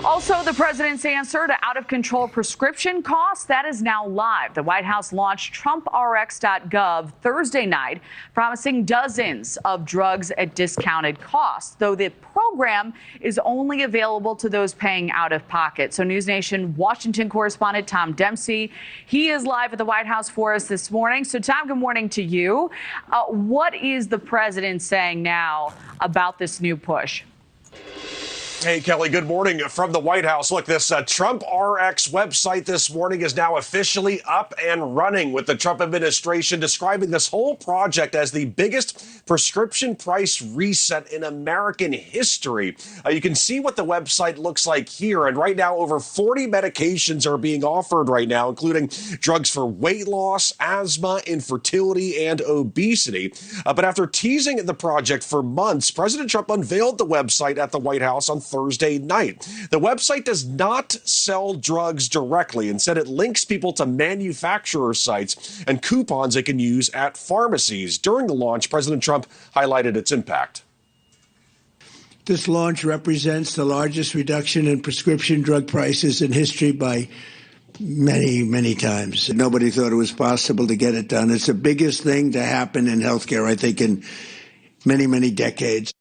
Also, the president's answer to out-of-control prescription costs, that is now live. The White House launched TrumpRx.gov Thursday night, promising dozens of drugs at discounted costs, though the program is only available to those paying out of pocket. So News Nation Washington correspondent Tom Dempsey, he is live at the White House for us this morning. So Tom, good morning to you. What is the president saying now about this new push? Hey, Kelly, good morning from the White House. Look, this TrumpRx website this morning is now officially up and running, with the Trump administration describing this whole project as the biggest prescription price reset in American history. You can see what the website looks like here. And right now, over 40 medications are being offered right now, including drugs for weight loss, asthma, infertility, and obesity. But after teasing the project for months, President Trump unveiled the website at the White House on Thursday night. The website does not sell drugs directly. Instead, it links people to manufacturer sites and coupons they can use at pharmacies. During the launch, President Trump highlighted its impact. This launch represents the largest reduction in prescription drug prices in history by many, many times. Nobody thought it was possible to get it done. It's the biggest thing to happen in healthcare, I think, in many, many decades.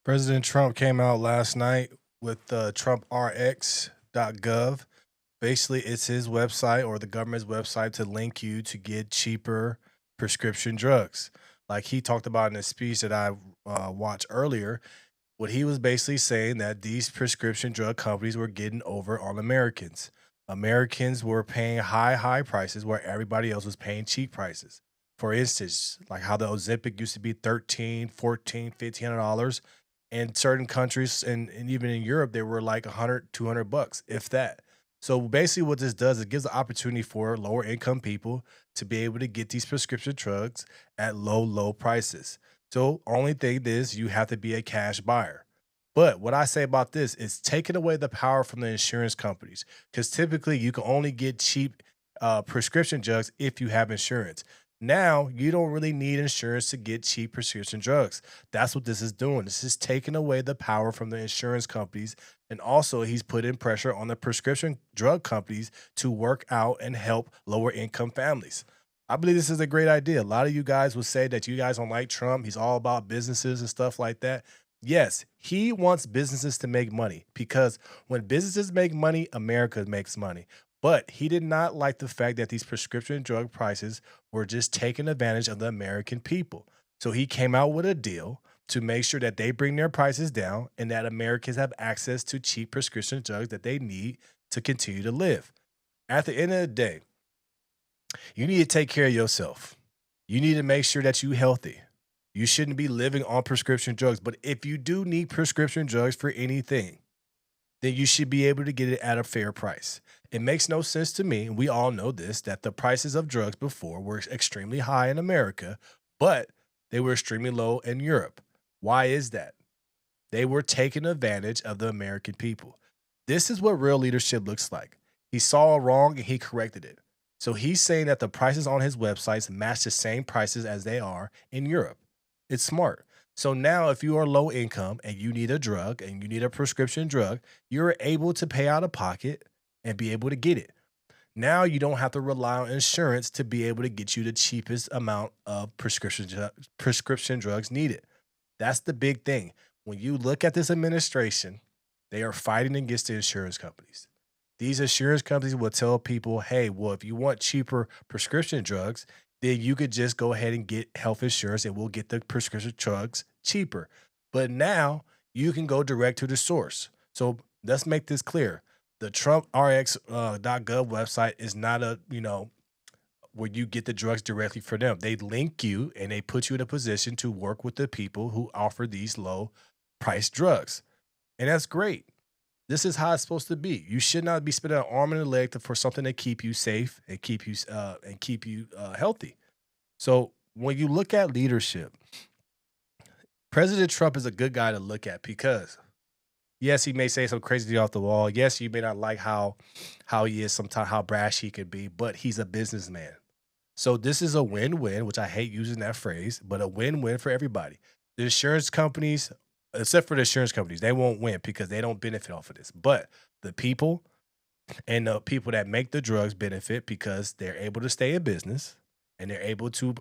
President Trump came out last night with TrumpRx.gov. Basically, it's his website or the government's website to link you to get cheaper prescription drugs. Like he talked about in a speech that I watched earlier, what he was basically saying that these prescription drug companies were getting over on Americans. Americans were paying high prices where everybody else was paying cheap prices. For instance, like how the Ozempic used to be $13, $14, $1,500. In certain countries and even in Europe, they were like $100, $200, if that. So basically what this does, it gives the opportunity for lower income people to be able to get these prescription drugs at low prices. So only thing is you have to be a cash buyer. But what I say about this is taking away the power from the insurance companies, because typically you can only get cheap prescription drugs if you have insurance. Now, you don't really need insurance to get cheap prescription drugs. That's what this is doing. This is taking away the power from the insurance companies. And also, he's putting pressure on the prescription drug companies to work out and help lower income families. I believe this is a great idea. A lot of you guys would say that you guys don't like Trump. He's all about businesses and stuff like that. Yes, he wants businesses to make money, because when businesses make money, America makes money. But he did not like the fact that these prescription drug prices were just taking advantage of the American people. So he came out with a deal to make sure that they bring their prices down and that Americans have access to cheap prescription drugs that they need to continue to live. At the end of the day, you need to take care of yourself. You need to make sure that you're healthy. You shouldn't be living on prescription drugs. But if you do need prescription drugs for anything, then you should be able to get it at a fair price. It makes no sense to me, and we all know this, that the prices of drugs before were extremely high in America, but they were extremely low in Europe. Why is that? They were taking advantage of the American people. This is what real leadership looks like. He saw a wrong and he corrected it. So he's saying that the prices on his websites match the same prices as they are in Europe. It's smart. So now if you are low income and you need a drug and you need a prescription drug, you're able to pay out of pocket and be able to get it. Now you don't have to rely on insurance to be able to get you the cheapest amount of prescription drugs needed. That's the big thing. When you look at this administration, they are fighting against the insurance companies. These insurance companies will tell people, hey, well, if you want cheaper prescription drugs, then you could just go ahead and get health insurance and we'll get the prescription drugs cheaper. But now you can go direct to the source. So let's make this clear. The TrumpRx.gov website is not where you get the drugs directly for them. They link you and they put you in a position to work with the people who offer these low price drugs. And that's great. This is how it's supposed to be. You should not be spending an arm and a leg for something to keep you safe and keep you healthy. So when you look at leadership, President Trump is a good guy to look at because, yes, he may say some crazy thing off the wall. Yes, you may not like how he is sometimes, how brash he could be, but he's a businessman. So this is a win-win, which I hate using that phrase, but a win-win for everybody. The insurance companies, except for the insurance companies, they won't win because they don't benefit off of this. But The people and the people that make the drugs benefit because they're able to stay in business and they're able to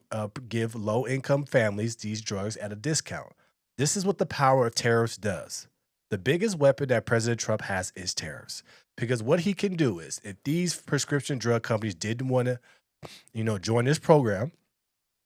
give low-income families these drugs at a discount. This is what the power of tariffs does. The biggest weapon that President Trump has is tariffs. Because what he can do is, if these prescription drug companies didn't want to, join this program,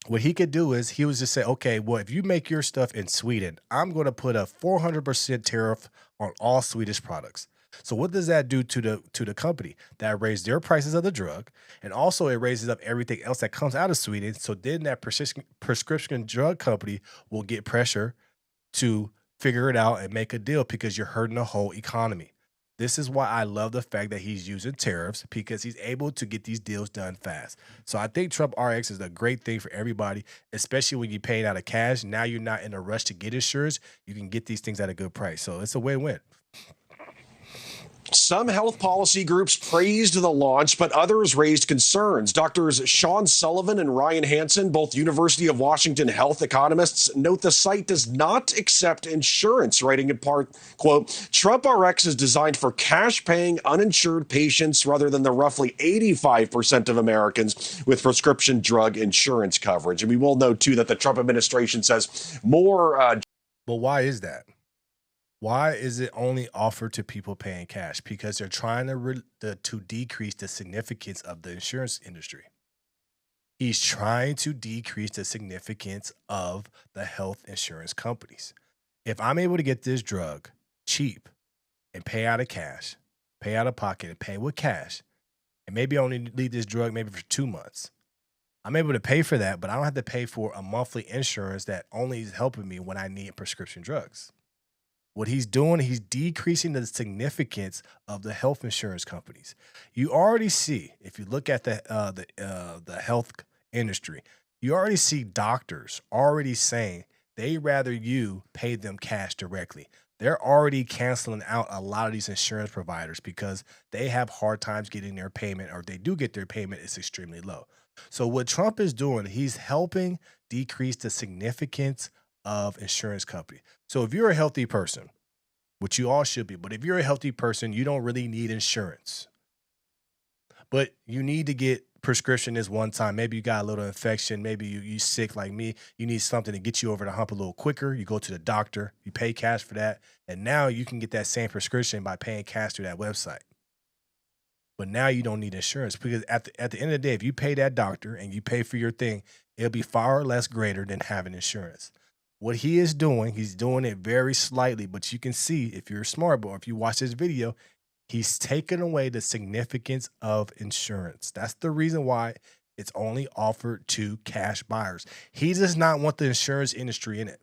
what he could do is he was just say, okay, well, if you make your stuff in Sweden, I'm going to put a 400% tariff on all Swedish products. So what does that do to the company? That raises their prices of the drug, and also it raises up everything else that comes out of Sweden. So then that prescription drug company will get pressure to figure it out and make a deal because you're hurting the whole economy. This is why I love the fact that he's using tariffs, because he's able to get these deals done fast. So I think TrumpRx is a great thing for everybody, especially when you're paying out of cash. Now you're not in a rush to get insurance. You can get these things at a good price. So it's a win-win. Some health policy groups praised the launch, but others raised concerns. Doctors Sean Sullivan and Ryan Hansen, both University of Washington health economists, note the site does not accept insurance, writing in part, quote, TrumpRx is designed for cash-paying uninsured patients rather than the roughly 85% of Americans with prescription drug insurance coverage. And we will note, too, that the Trump administration says more... But why is that? Why is it only offered to people paying cash? Because they're trying to decrease the significance of the insurance industry. He's trying to decrease the significance of the health insurance companies. If I'm able to get this drug cheap and pay out of cash, pay out of pocket and pay with cash, and maybe I only need this drug maybe for 2 months, I'm able to pay for that, but I don't have to pay for a monthly insurance that only is helping me when I need prescription drugs. What he's doing, he's decreasing the significance of the health insurance companies. You already see, if you look at the health industry, you already see doctors already saying they rather you pay them cash directly. They're already canceling out a lot of these insurance providers because they have hard times getting their payment, or if they do get their payment, it's extremely low. So what Trump is doing, he's helping decrease the significance of insurance company. So if you're a healthy person, which you all should be, but if you're a healthy person, you don't really need insurance. But you need to get prescription this one time. Maybe you got a little infection. Maybe you sick like me. You need something to get you over the hump a little quicker. You go to the doctor. You pay cash for that. And now you can get that same prescription by paying cash through that website. But now you don't need insurance, because at the end of the day, if you pay that doctor and you pay for your thing, it'll be far less greater than having insurance. What he is doing, he's doing it very slightly, but you can see, if you're smart, or if you watch this video, he's taken away the significance of insurance. That's the reason why it's only offered to cash buyers. He does not want the insurance industry in it.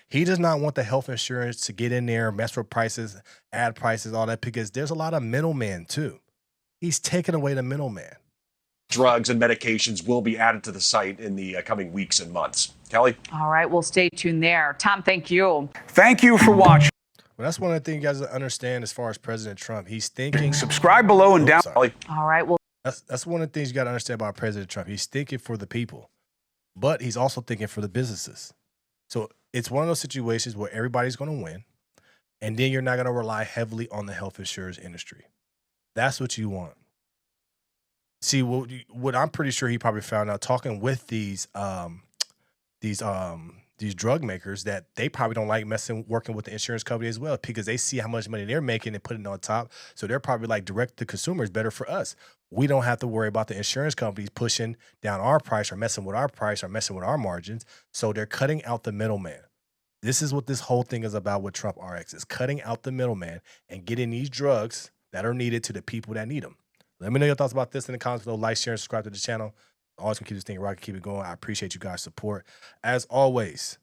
He does not want the health insurance to get in there, mess with prices, add prices, all that, because there's a lot of middlemen too. He's taken away the middleman. Drugs and medications will be added to the site in the coming weeks and months. Kelly? All right, we'll stay tuned there. Tom, thank you. Thank you for watching. Well, that's one of the things you guys understand as far as President Trump. He's thinking. Subscribe below and down. All right, well, that's one of the things you got to understand about President Trump. He's thinking for the people, but he's also thinking for the businesses. So it's one of those situations where everybody's going to win, and then you're not going to rely heavily on the health insurance industry. That's what you want. See, what I'm pretty sure he probably found out talking with these drug makers, that they probably don't like working with the insurance company as well, because they see how much money they're making and putting it on top. So they're probably like, direct to consumer is better for us. We don't have to worry about the insurance companies pushing down our price or messing with our price or messing with our margins. So they're cutting out the middleman. This is what this whole thing is about with TrumpRx, is cutting out the middleman and getting these drugs that are needed to the people that need them. Let me know your thoughts about this in the comments below. Like, share, and subscribe to the channel. Always gonna keep this thing rocking, keep it going. I appreciate you guys' support. As always,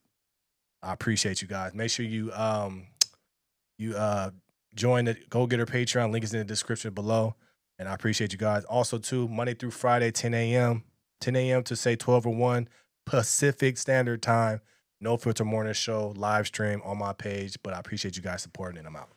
I appreciate you guys. Make sure you join the Go Getter Patreon. Link is in the description below. And I appreciate you guys. Also, too, Monday through Friday, 10 a.m. to say 12 or 1 Pacific Standard Time. No Filter Morning Show live stream on my page. But I appreciate you guys supporting, and I'm out.